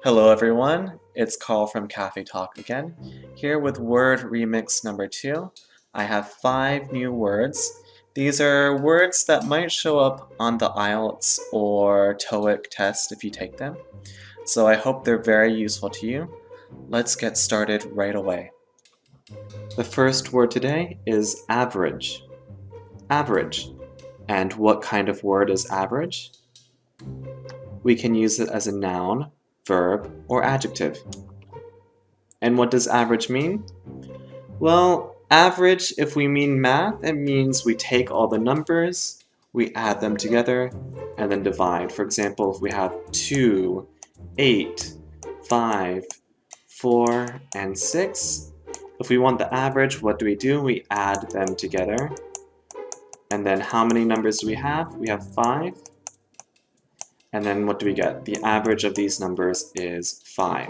Hello everyone, it's Carl from Cafe Talk again, here with word remix number 2. I have 5 new words. These are words that might show up on the IELTS or TOEIC test if you take them. So I hope they're very useful to you. Let's get started right away. The first word today is average. Average. And what kind of word is average? We can use it as a noun, verb, or adjective. And what does average mean? Well, average, if we mean math, it means we take all the numbers, we add them together, and then divide. For example, if we have 2, 8, 5, 4, and 6, if we want the average, what do? We add them together. And then how many numbers do we have? We have 5. And then what do we get? The average of these numbers is 5.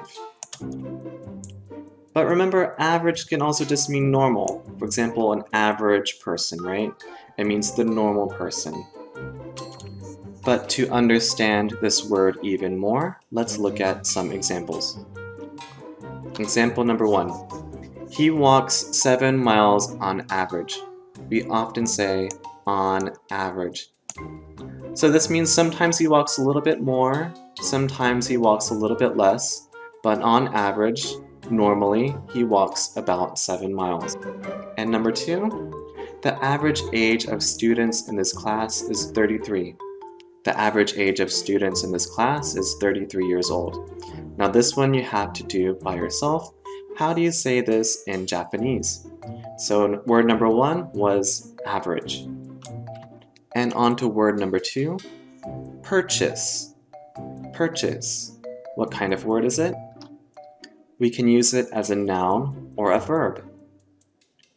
But remember, average can also just mean normal. For example, an average person, right? It means the normal person. But to understand this word even more, let's look at some examples. Example number 1. He walks 7 miles on average. We often say on average. So this means sometimes he walks a little bit more, sometimes he walks a little bit less, but on average, normally, he walks about 7 miles. And number 2, the average age of students in this class is 33. The average age of students in this class is 33 years old. Now this one you have to do by yourself. How do you say this in Japanese? So word number 1 was average. And on to word number 2, purchase. Purchase. What kind of word is it? We can use it as a noun or a verb.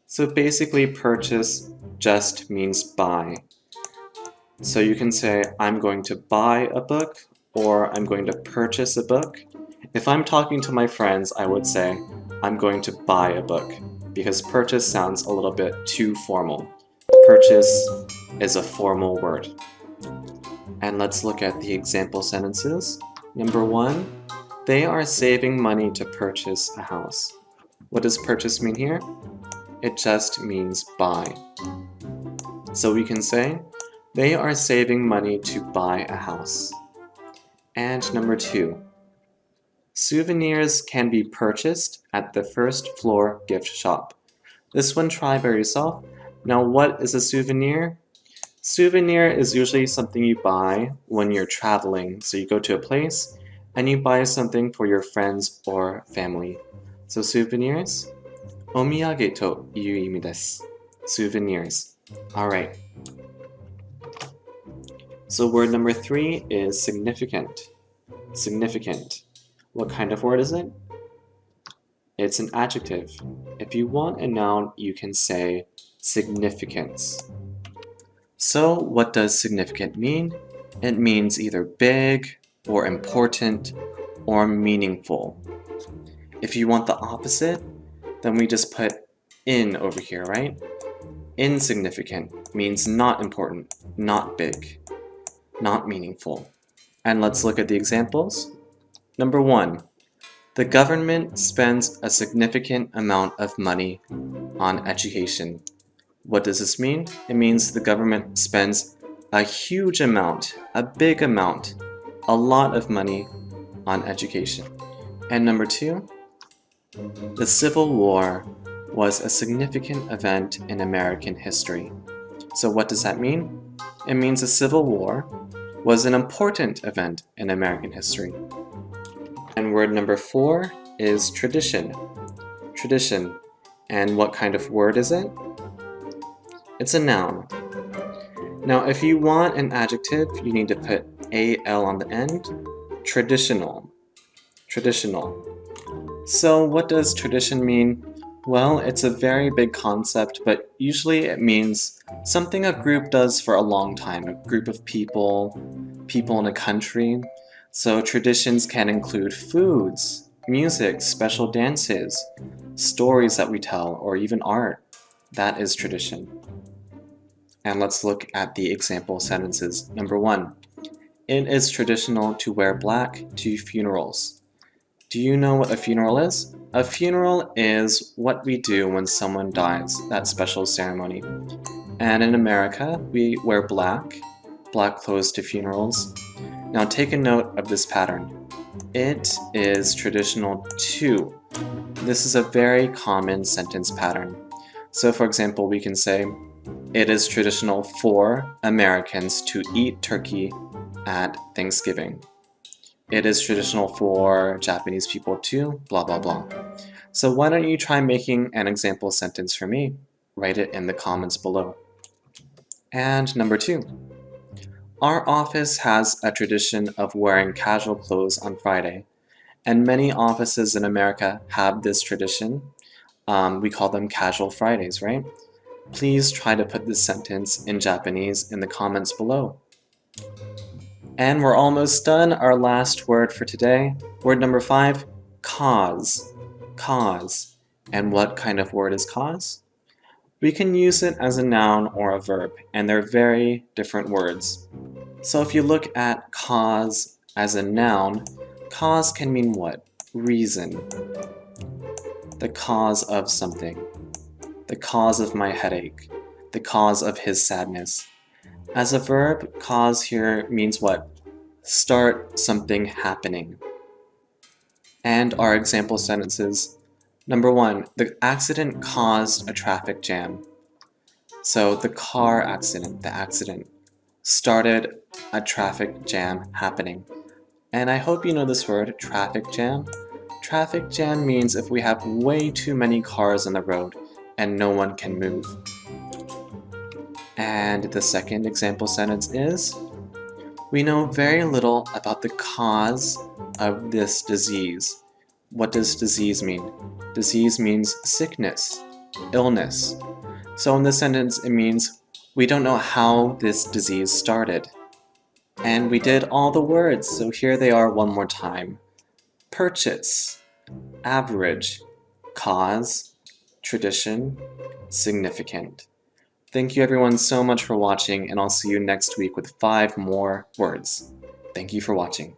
So basically, purchase just means buy. So you can say, I'm going to buy a book, or I'm going to purchase a book. If I'm talking to my friends, I would say, I'm going to buy a book, because purchase sounds a little bit too formal. Purchase is a formal word. And let's look at the example sentences. Number 1, they are saving money to purchase a house. What does purchase mean here? It just means buy. So we can say, they are saving money to buy a house. And number 2, souvenirs can be purchased at the first floor gift shop. This one try by yourself. Now what is a souvenir? Souvenir is usually something you buy when you're traveling. So you go to a place and you buy something for your friends or family. So souvenirs, お土産という意味です。Souvenirs. Alright. So word number 3 is significant. Significant. What kind of word is it? It's an adjective. If you want a noun, you can say significance. So what does significant mean? It means either big, or important, or meaningful. If you want the opposite, then we just put in over here, right? Insignificant means not important, not big, not meaningful. And let's look at the examples. Number 1, the government spends a significant amount of money on education. What does this mean? It means the government spends a huge amount, a big amount, a lot of money on education. And number 2, the Civil War was a significant event in American history. So what does that mean? It means the Civil War was an important event in American history. And word number 4 is tradition. Tradition. And what kind of word is it? It's a noun. Now, if you want an adjective, you need to put al on the end. Traditional. Traditional. So what does tradition mean? Well, it's a very big concept, but usually it means something a group does for a long time, a group of people in a country. So traditions can include foods, music, special dances, stories that we tell, or even art. That is tradition. And let's look at the example sentences. Number 1, it is traditional to wear black to funerals. Do you know what a funeral is? A funeral is what we do when someone dies, that special ceremony. And in America, we wear black clothes to funerals. Now take a note of this pattern. It is traditional to. This is a very common sentence pattern. So for example, we can say, it is traditional for Americans to eat turkey at Thanksgiving. It is traditional for Japanese people to blah blah blah. So why don't you try making an example sentence for me? Write it in the comments below. And number 2. Our office has a tradition of wearing casual clothes on Friday, and many offices in America have this tradition. We call them casual Fridays, right? Please try to put this sentence in Japanese in the comments below. And we're almost done. Our last word for today, word number 5, cause. Cause. And what kind of word is cause? We can use it as a noun or a verb, and they're very different words. So if you look at cause as a noun, cause can mean what? Reason. The cause of something. The cause of my headache. The cause of his sadness. As a verb, cause here means what? Start something happening. And our example sentences. Number 1, the accident caused a traffic jam. So the car accident, the accident, started a traffic jam happening. And I hope you know this word, traffic jam. Traffic jam means if we have way too many cars on the road and no one can move. And the second example sentence is, we know very little about the cause of this disease. What does disease mean? Disease means sickness, illness. So in this sentence, it means we don't know how this disease started. And we did all the words, so here they are one more time. Purchase, average, cause, tradition, significant. Thank you everyone so much for watching, and I'll see you next week with 5 more words. Thank you for watching.